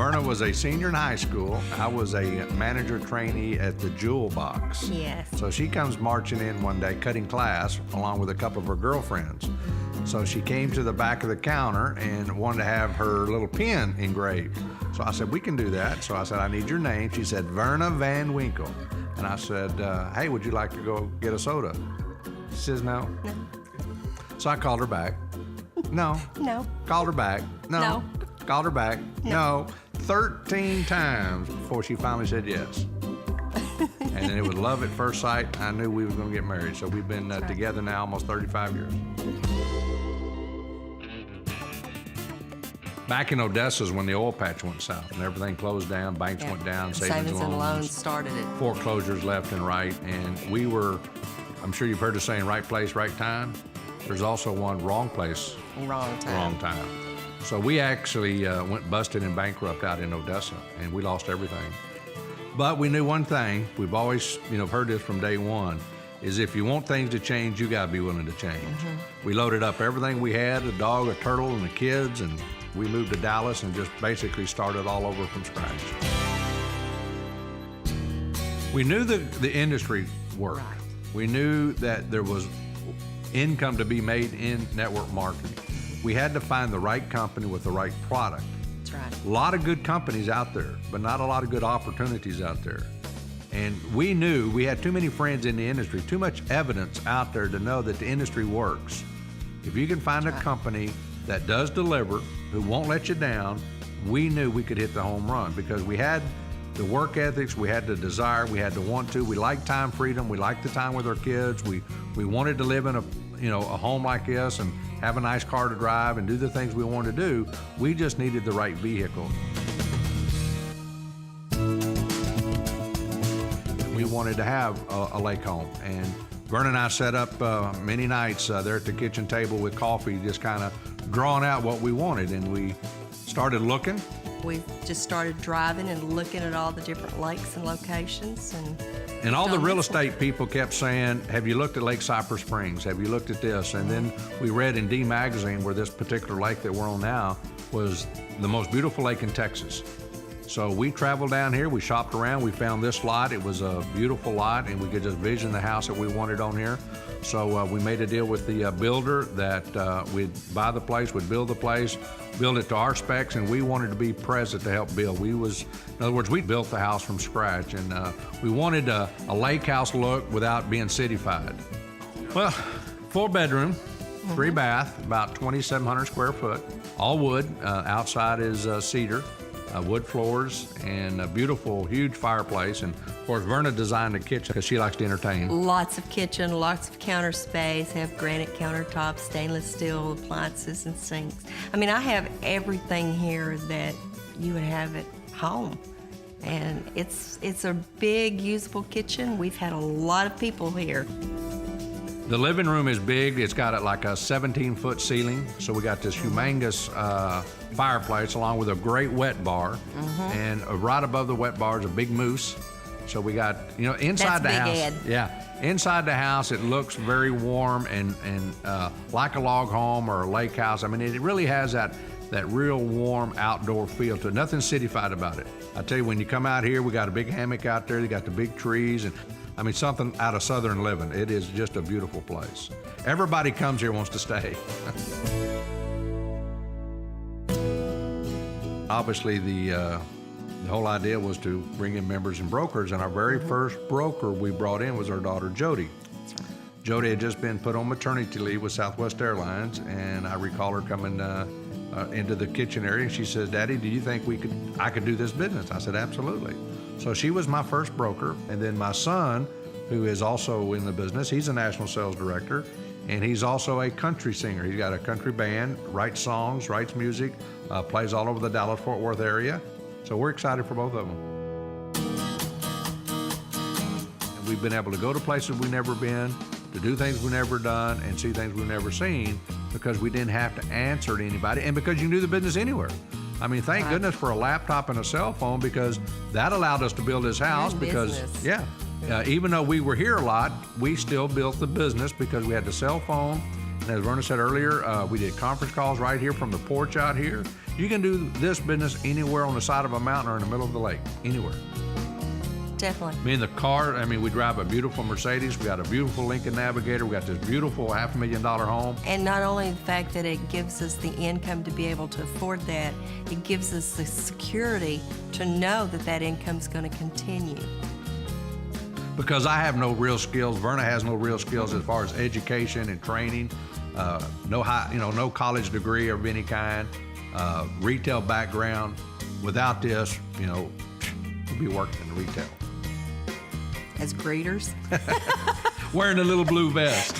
Verna was a senior in high school. I was a manager trainee at the Jewel Box. Yes. So she comes marching in one day, cutting class, along with a couple of her girlfriends. So she came to the back of the counter and wanted to have her little pin engraved. So I said, we can do that. So I said, I need your name. She said, Verna Van Winkle. And I said, hey, would you like to go get a soda? She says, no. No. So I called her back. No. No. Called her back. No. No. Called her back. No. 13 times before she finally said yes. And then it was love at first sight. I knew we were going to get married. So we've been together now almost 35 years. Back in Odessa is when the oil patch went south and everything closed down, banks went down, savings and loans started it. Foreclosures left and right, and we were, I'm sure you've heard the saying, right place, right time. There's also one wrong place, Wrong time. wrong time. So we actually went busted and bankrupt out in Odessa, and we lost everything. But we knew one thing, we've always heard this from day one, is if you want things to change, you gotta be willing to change. We loaded up everything we had, a dog, a turtle, and the kids, and we moved to Dallas and just basically started all over from scratch. We knew the industry worked. We knew that there was income to be made in network marketing. We had to find the right company with the right product. That's right. A lot of good companies out there, but not a lot of good opportunities out there. And we knew we had too many friends in the industry, too much evidence out there to know that the industry works. If you can find a company that does deliver, who won't let you down, we knew we could hit the home run because we had the work ethics, we had the desire, we had the want to, we liked time freedom, we liked the time with our kids, we wanted to live in a home like this and have a nice car to drive and do the things we wanted to do. We just needed the right vehicle. We wanted to have a lake home, and Verna and I set up many nights there at the kitchen table with coffee, just kind of drawing out what we wanted, and we started looking. We just started driving and looking at all the different lakes and locations. And all the real estate people kept saying, have you looked at Lake Cypress Springs? Have you looked at this? And then we read in D Magazine where this particular lake that we're on now was the most beautiful lake in Texas. So we traveled down here, we shopped around, we found this lot. It was a beautiful lot, and we could just vision the house that we wanted on here. So we made a deal with the builder that we'd buy the place, we'd build the place, build it to our specs, and we wanted to be present to help build. In other words, we built the house from scratch, and we wanted a lake house look without being cityfied. Well, 4-bedroom, 3-bath, about 2,700 square foot, all wood. Outside is cedar. Wood floors and a beautiful, huge fireplace. And of course, Verna designed the kitchen because she likes to entertain. Lots of kitchen, lots of counter space, have granite countertops, stainless steel appliances and sinks. I mean, I have everything here that you would have at home. And it's a big, usable kitchen. We've had a lot of people here. The living room is big. It's got like a 17-foot ceiling. So we got this humongous fireplace along with a great wet bar. And right above the wet bar is a big moose. So we got, inside That's the Big house. Ed. Yeah, inside the house, it looks very warm and like a log home or a lake house. I mean, it really has that real warm outdoor feel to it. Nothing cityfied about it. I tell you, when you come out here, we got a big hammock out there. They got the big trees, and I mean, something out of Southern living. It is just a beautiful place. Everybody comes here wants to stay. Obviously, the whole idea was to bring in members and brokers, and our very first broker we brought in was our daughter, Jody. Jody had just been put on maternity leave with Southwest Airlines, and I recall her coming into the kitchen area, and she says, Daddy, do you think I could do this business? I said, absolutely. So she was my first broker, and then my son, who is also in the business, he's a national sales director, and he's also a country singer. He's got a country band, writes songs, writes music, plays all over the Dallas-Fort Worth area. So we're excited for both of them. And we've been able to go to places we've never been, to do things we've never done, and see things we've never seen because we didn't have to answer to anybody, and because you can do the business anywhere. I mean, thank goodness for a laptop and a cell phone, because that allowed us to build this house. Even though we were here a lot, we still built the business because we had the cell phone And as Verna said earlier, we did conference calls right here from the porch out here. You can do this business anywhere on the side of a mountain or in the middle of the lake, anywhere. Definitely. Me and the car, we drive a beautiful Mercedes. We got a beautiful Lincoln Navigator. We got this beautiful $500,000 home. And not only the fact that it gives us the income to be able to afford that, it gives us the security to know that that income's going to continue. Because I have no real skills. Verna has no real skills as far as education and training. No college degree of any kind. Retail background. Without this, we'll be working in retail. As greeters. Wearing a little blue vest.